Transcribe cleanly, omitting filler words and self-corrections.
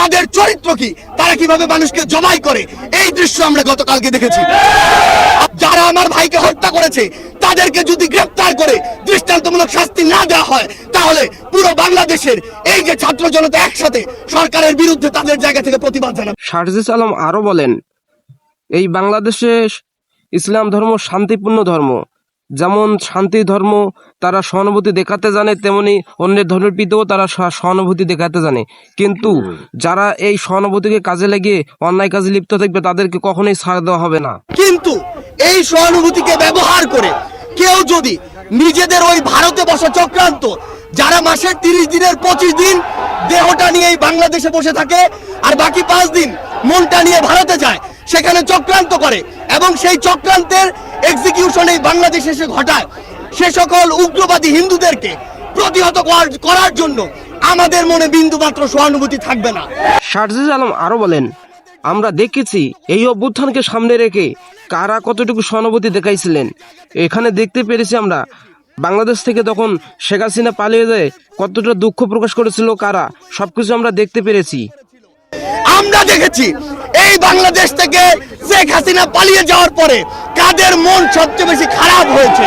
তাদের চরিত্র কি, তারা কিভাবে মানুষকে জবাই করে, এই দৃশ্য আমরা গতকালকে দেখেছি। যারা আমার ভাইকে হত্যা করেছে তাদেরকে যদি গ্রেফতার করে দৃষ্টান্তমূলক শাস্তি না দেওয়া হয়, তাহলে পুরো বাংলাদেশের এই যে ছাত্র জনতা একসাথে সরকারের বিরুদ্ধে তাদের জায়গা থেকে প্রতিবাদ জানাবে। শারজিস আলম আরো বলেন, এই বাংলাদেশে ইসলাম ধর্ম শান্তিপূর্ণ ধর্ম। যেমন শান্তি ধর্ম তারা সহানুভূতি দেখাতে জানে, তেমনি অন্যের ধর্মের প্রতিও তারা সহানুভূতি দেখাতে জানে। কিন্তু যারা এই সহানুভূতিকে কাজে লাগিয়ে অন্যায় কাজে লিপ্ত থাকবে তাদেরকে কখনোই ছাড় দেওয়া হবে না। কিন্তু এই সহানুভূতিকে ব্যবহার করে কেউ যদি নিজেদের ওই ভারতে বসা চক্রান্ত, যারা মাসের 30 দিনের 25 দিন দেহটা নিয়ে বাংলাদেশে বসে থাকে আর বাকি 5 দিন মনটা নিয়ে ভারতে যায়, সেখানে চক্রান্ত করে এবং সেই চক্রান্তের এক্সিকিউশন এই বাংলাদেশে এসে ঘটায়, সে সকল উগ্রবাদী হিন্দুদেরকে প্রতিহত করার জন্য আমাদের মনে বিন্দুমাত্র সহানুভূতি থাকবে না। শারজিস আলম আরো বলেন, আমরা দেখেছি এই অভ্যুত্থানকে সামনে রেখে কারা কতটুকু সহানুভূতি দেখাইছিলেন। এখানে দেখতে পেরেছি আমরা বাংলাদেশ থেকে তখন শেখ হাসিনা পালিয়ে যায় কতটা দুঃখ প্রকাশ করেছিল কারা, সবকিছু আমরা দেখতে পেরেছি। আমরা দেখেছি এই বাংলাদেশ থেকে শেখ হাসিনা পালিয়ে যাওয়ার পরে কাদের মন সবচেয়ে বেশি খারাপ হয়েছে।